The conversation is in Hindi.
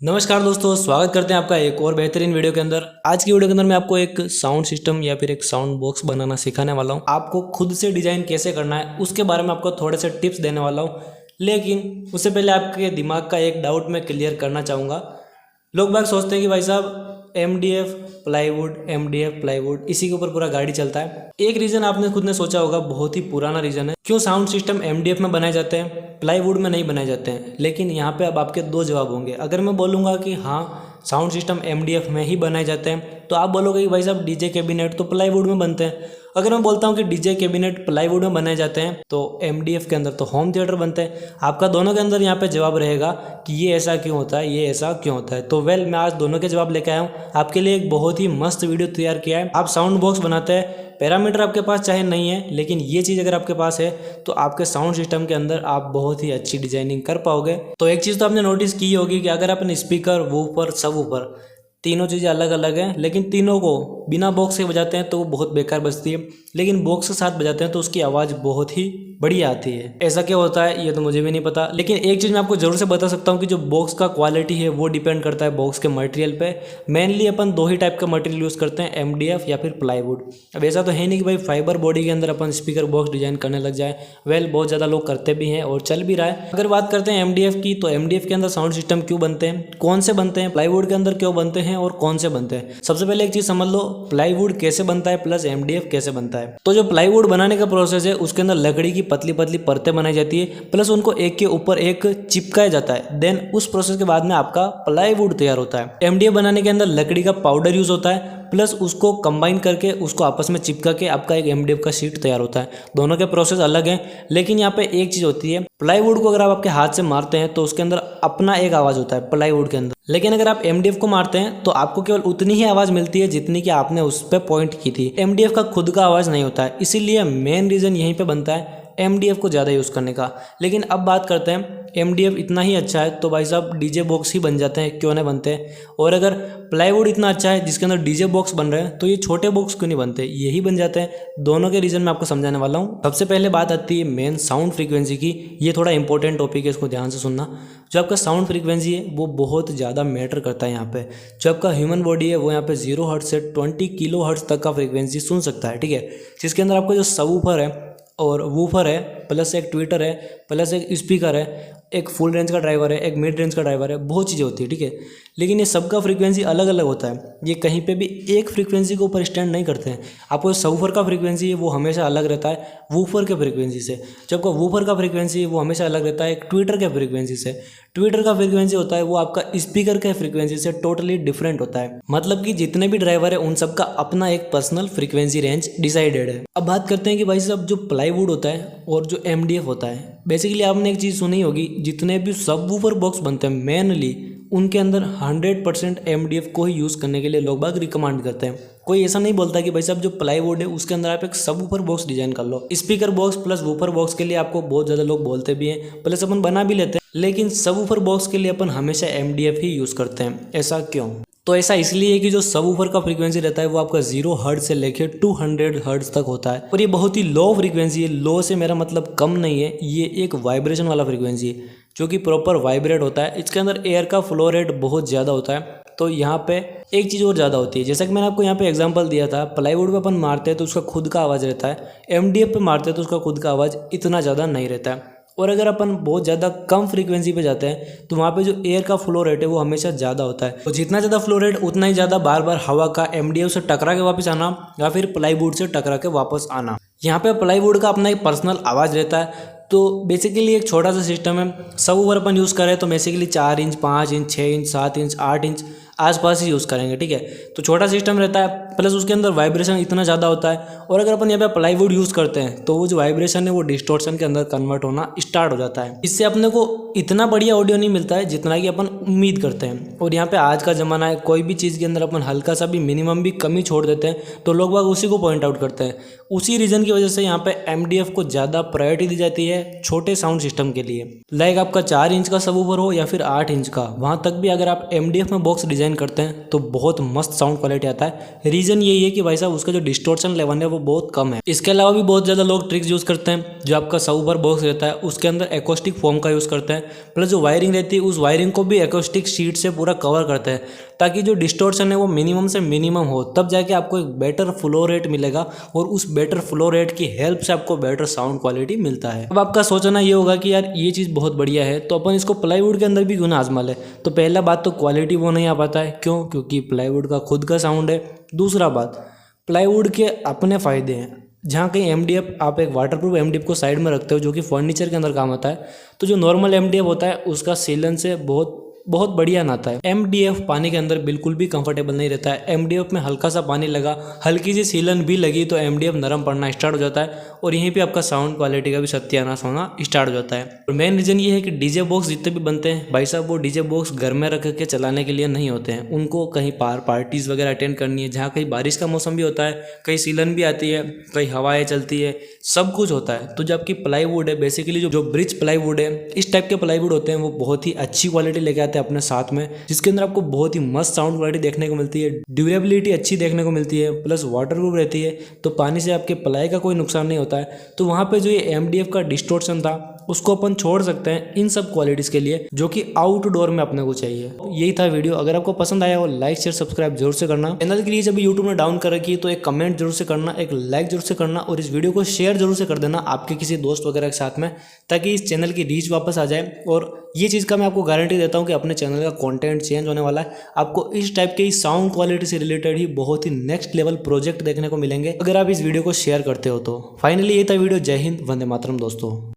नमस्कार दोस्तों, स्वागत करते हैं आपका एक और बेहतरीन वीडियो के अंदर। आज की वीडियो के अंदर मैं आपको एक साउंड सिस्टम या फिर एक साउंड बॉक्स बनाना सिखाने वाला हूं। आपको खुद से डिज़ाइन कैसे करना है उसके बारे में आपको थोड़े से टिप्स देने वाला हूं। लेकिन उससे पहले आपके दिमाग का एक डाउट मैं क्लियर करना चाहूँगा। लोग बाग सोचते हैं कि भाई साहब एमडीएफ प्लाईवुड इसी के ऊपर पूरा गाड़ी चलता है। एक रीज़न आपने खुद ने सोचा होगा, बहुत ही पुराना रीज़न है, क्यों साउंड सिस्टम एमडीएफ में बनाए जाते हैं, प्लाईवुड में नहीं बनाए जाते हैं। लेकिन यहाँ पे अब आपके दो जवाब होंगे। अगर मैं बोलूँगा कि हाँ साउंड सिस्टम एमडीएफ में ही बनाए जाते हैं तो आप बोलोगे कि भाई साहब डीजे कैबिनेट तो प्लाईवुड में बनते हैं। अगर मैं बोलता हूँ कि डीजे कैबिनेट प्लाईवुड में बनाए जाते हैं तो एमडीएफ के अंदर तो होम थिएटर बनते हैं। आपका दोनों के अंदर यहाँ पे जवाब रहेगा कि ये ऐसा क्यों होता है, ये ऐसा क्यों होता है। तो मैं आज दोनों के जवाब लेके आया हूँ। आपके लिए एक बहुत ही मस्त वीडियो तैयार किया है। आप साउंड बॉक्स बनाते हैं, पैरामीटर आपके पास चाहे नहीं है, लेकिन ये चीज़ अगर आपके पास है तो आपके साउंड सिस्टम के अंदर आप बहुत ही अच्छी डिजाइनिंग कर पाओगे। तो एक चीज़ तो आपने नोटिस की होगी कि अगर अपन स्पीकर, वूफर, सबवूफर तीनों चीज़ें अलग अलग हैं, लेकिन तीनों को बिना बॉक्स के बजाते हैं तो वो बहुत बेकार बजती है, लेकिन बॉक्स के साथ बजाते हैं तो उसकी आवाज़ बहुत ही बढ़िया आती है। ऐसा क्या होता है ये तो मुझे भी नहीं पता, लेकिन एक चीज़ मैं आपको जरूर से बता सकता हूँ कि जो बॉक्स का क्वालिटी है वो डिपेंड करता है बॉक्स के मटेरियल पे। मेनली अपन दो ही टाइप का मटेरियल यूज़ करते हैं, एमडीएफ या फिर प्लाईवुड। अब ऐसा तो है नहीं कि भाई फाइबर बॉडी के अंदर अपन स्पीकर बॉक्स डिजाइन करने लग जाए। बहुत ज़्यादा लोग करते भी हैं और चल भी रहा है। अगर बात करते हैं एमडीएफ की, तो एमडीएफ के अंदर साउंड सिस्टम क्यों बनते हैं, कौन से बनते हैं, प्लाईवुड के अंदर क्यों बनते हैं और कौन से बनते हैं। सबसे पहले एक चीज़ समझ लो, प्लाईवुड कैसे बनता है प्लस एमडीएफ कैसे बनता है। तो जो प्लाईवुड बनाने का प्रोसेस है उसके अंदर लकड़ी की पतली पतली परतें बनाई जाती है, प्लस उनको एक के ऊपर एक चिपकाया जाता है। देन उस प्रोसेस के बाद में आपका प्लाईवुड तैयार होता है। एमडीएफ बनाने के अंदर लकड़ी का पाउडर यूज होता है, प्लस उसको कंबाइन करके उसको आपस में चिपका के आपका एक एमडीएफ का शीट तैयार होता है। दोनों के प्रोसेस अलग हैं, लेकिन यहाँ पे एक चीज़ होती है, प्लाईवुड को अगर आप आपके हाथ से मारते हैं तो उसके अंदर अपना एक आवाज़ होता है प्लाईवुड के अंदर, लेकिन अगर आप एमडीएफ को मारते हैं तो आपको केवल उतनी ही आवाज़ मिलती है जितनी कि आपने उस पर पॉइंट की थी। एमडीएफ का खुद का आवाज़ नहीं होता है, इसीलिए मेन रीज़न यहीं पे बनता है एमडीएफ को ज़्यादा यूज़ करने का। लेकिन अब बात करते हैं, एमडीएफ इतना ही अच्छा है तो भाई साहब डीजे बॉक्स ही बन जाते हैं, क्यों नहीं बनते। और अगर प्लाईवुड इतना अच्छा है जिसके अंदर डीजे बॉक्स बन रहे हैं तो ये छोटे बॉक्स क्यों नहीं बनते, यही बन जाते हैं। दोनों के रीज़न मैं आपको समझाने वाला हूँ। सबसे पहले बात आती है मेन साउंड फ्रीक्वेंसी की। ये थोड़ा इंपॉर्टेंट टॉपिक है, इसको ध्यान से सुनना। जो आपका साउंड फ्रीक्वेंसी है वो बहुत ज़्यादा मैटर करता है यहाँ पे। जो आपका ह्यूमन बॉडी है वो यहाँ पे 0 हर्ट्ज से 20 किलो हर्ट्ज तक का फ्रीक्वेंसी सुन सकता है, ठीक है। जिसके अंदर आपका जो सबवूफर है और वूफर है, प्लस एक ट्विटर है, प्लस एक स्पीकर है, एक फुल रेंज का ड्राइवर है, एक मिड रेंज का ड्राइवर है, बहुत चीज़ें होती है, ठीक है। लेकिन ये सबका फ्रीक्वेंसी अलग अलग होता है, ये कहीं पे भी एक फ्रीक्वेंसी के ऊपर स्टैंड नहीं करते हैं। आपको सबवूफर का फ्रीक्वेंसी है वो हमेशा अलग रहता है वूफर के फ्रीक्वेंसी से। जब आपका वूफर का फ्रीक्वेंसी है वो हमेशा अलग रहता है एक ट्विटर के फ्रीक्वेंसी से। ट्विटर का फ्रीक्वेंसी होता है वो आपका स्पीकर के फ्रीक्वेंसी से टोटली डिफरेंट होता है। मतलब कि जितने भी ड्राइवर है उन सबका अपना एक पर्सनल फ्रीक्वेंसी रेंज डिसाइडेड है। अब बात करते हैं कि भाई साहब जो प्लाईवुड होता है और जो एमडीएफ होता है, बेसिकली आपने एक चीज़ सुनी होगी, जितने भी सबवूफर बॉक्स बनते हैं मेनली उनके अंदर 100% एमडीएफ को ही यूज़ करने के लिए लोग बाग रिकमेंड करते हैं। कोई ऐसा नहीं बोलता कि भाई साहब जो प्लाईवुड है उसके अंदर आप एक सबवूफर बॉक्स डिजाइन कर लो। Speaker box plus woofer box के लिए आपको बहुत ज़्यादा लोग बोलते भी हैं, प्लस अपन बना भी लेते हैं, लेकिन सबवूफर बॉक्स के लिए अपन हमेशा एमडीएफ ही यूज़ करते हैं। ऐसा क्यों? तो ऐसा इसलिए है कि जो सबवूफर का फ्रीक्वेंसी रहता है वो आपका 0 हर्ट्ज से लेके 200 हर्ट्ज तक होता है, और ये बहुत ही लो फ्रीक्वेंसी है। लो से मेरा मतलब कम नहीं है, ये एक वाइब्रेशन वाला फ्रीक्वेंसी है जो कि प्रॉपर वाइब्रेट होता है। इसके अंदर एयर का फ्लो रेट बहुत ज़्यादा होता है। तो यहाँ पे एक चीज़ और ज़्यादा होती है, जैसा कि मैंने आपको यहाँ पे एग्जांपल दिया था, प्लाईवुड पे अपन मारते हैं तो उसका खुद का आवाज़ रहता है, एमडीएफ पे मारते हैं तो उसका खुद का आवाज़ इतना ज़्यादा नहीं रहता है। और अगर अपन बहुत ज़्यादा कम फ्रीक्वेंसी पे जाते हैं तो वहाँ पे जो एयर का फ्लो रेट है वो हमेशा ज़्यादा होता है। तो जितना ज़्यादा फ्लो रेट उतना ही ज़्यादा बार बार हवा का एमडीएफ से टकरा के वापस आना या फिर प्लाईवुड से टकरा के वापस आना। यहाँ पे प्लाईवुड का अपना एक पर्सनल आवाज़ रहता है। तो बेसिकली एक छोटा सा सिस्टम है। सबवूफर अपन यूज़ करें तो basically 4 inch, 5 inch, 6 inch, 7 inch, 8 inch आसपास ही यूज़ करेंगे, ठीक है। तो छोटा सिस्टम रहता है, प्लस उसके अंदर वाइब्रेशन इतना ज़्यादा होता है। और अगर अपन यहाँ पे प्लाईवुड यूज़ करते हैं तो वो जो वाइब्रेशन है वो डिस्टॉर्शन के अंदर कन्वर्ट होना स्टार्ट हो जाता है। इससे अपने को इतना बढ़िया ऑडियो नहीं मिलता है जितना कि अपन उम्मीद करते हैं। और यहाँ पे आज का ज़माना है, कोई भी चीज़ के अंदर अपन हल्का सा भी मिनिमम भी कमी छोड़ देते हैं तो लोग बाग उसी को पॉइंट आउट करते हैं। उसी रीज़न की वजह से यहाँ पे एमडीएफ को ज़्यादा प्रायोरिटी दी जाती है छोटे साउंड सिस्टम के लिए। लाइक आपका 4 इंच का सबवूफर हो या फिर 8 इंच का, वहाँ तक भी अगर आप एमडीएफ में बॉक्स डिजाइन डिज़ाइन करते हैं तो बहुत मस्त साउंड क्वालिटी आता है। रीज़न यही है कि भाई साहब उसका जो डिस्टॉर्शन लेवल है वो बहुत कम है। इसके अलावा भी बहुत ज़्यादा लोग ट्रिक्स यूज़ करते हैं। जो आपका सबवूफर बॉक्स रहता है उसके अंदर एकॉस्टिक फोम का यूज़ करते हैं, प्लस जो वायरिंग रहती है उस वायरिंग को भी एकॉस्टिक शीट से पूरा कवर करते हैं ताकि जो डिस्टॉर्शन है वो मिनिमम से मिनिमम हो, तब जाके आपको एक बेटर फ्लो रेट मिलेगा और उस बेटर फ्लो रेट की हेल्प से आपको बेटर साउंड क्वालिटी मिलता है। अब आपका सोचना ये होगा कि यार ये चीज़ बहुत बढ़िया है तो अपन इसको प्लाईवुड के अंदर भी क्यों ना आजमा ले। तो पहला बात तो क्वालिटी वो नहीं आ पाता है, क्यों? क्योंकि प्लाईवुड का खुद का साउंड है। दूसरा बात, प्लाईवुड के अपने फ़ायदे हैं। जहाँ कहीं एमडीएफ आप एक वाटरप्रूफ एमडीएफ को साइड में रखते हो जो कि फर्नीचर के अंदर काम आता है, तो जो नॉर्मल एमडीएफ होता है उसका सीलन से बहुत बढ़िया नाता है। एमडीएफ पानी के अंदर बिल्कुल भी कंफर्टेबल नहीं रहता है। एमडीएफ में हल्का सा पानी लगा, हल्की सी सीलन भी लगी तो एमडीएफ नरम पड़ना स्टार्ट हो जाता है और यहीं पे आपका साउंड क्वालिटी का भी सत्यानाश होना स्टार्ट हो जाता है। और मेन रीज़न ये है कि डीजे बॉक्स जितने भी बनते हैं भाई साहब वो डीजे बॉक्स घर में रख के चलाने के लिए नहीं होते हैं। उनको कहीं पार्टीज़ वगैरह अटेंड करनी है जहाँ कहीं बारिश का मौसम भी होता है, कहीं सीलन भी आती है, कहीं हवाएँ चलती है, सब कुछ होता है। तो जबकि प्लाईवुड है बेसिकली जो ब्रिज प्लाईवुड है, इस टाइप के प्लाईवुड होते हैं वो बहुत ही अच्छी क्वालिटी लेके आते हैं अपने साथ में, जिसके अंदर आपको बहुत ही मस्त साउंड क्वालिटी देखने को मिलती है, ड्यूरेबिलिटी अच्छी देखने को मिलती है, प्लस वाटरप्रूफ रहती है तो पानी से आपके प्लाई का कोई नुकसान नहीं होता है। तो वहाँ पे जो ये एमडीएफ का डिस्टॉर्शन था उसको अपन छोड़ सकते हैं इन सब क्वालिटीज़ के लिए जो कि आउटडोर में अपने को चाहिए। यही था वीडियो। अगर आपको पसंद आया हो लाइक शेयर सब्सक्राइब जरूर से करना। चैनल की रीच अभी यूट्यूब में डाउन कर रखी है तो एक कमेंट जरूर से करना, एक लाइक जरूर से करना और इस वीडियो को शेयर जरूर से कर देना आपके किसी दोस्त वगैरह के साथ में, ताकि इस चैनल की रीच वापस आ जाए। और ये चीज़ का मैं आपको गारंटी देता हूँ कि अपने चैनल का कंटेंट चेंज होने वाला है। आपको इस टाइप के साउंड क्वालिटी से रिलेटेड ही बहुत ही नेक्स्ट लेवल प्रोजेक्ट देखने को मिलेंगे अगर आप इस वीडियो को शेयर करते हो तो। फाइनली ये था वीडियो। जय हिंद, वंदे मातरम दोस्तों।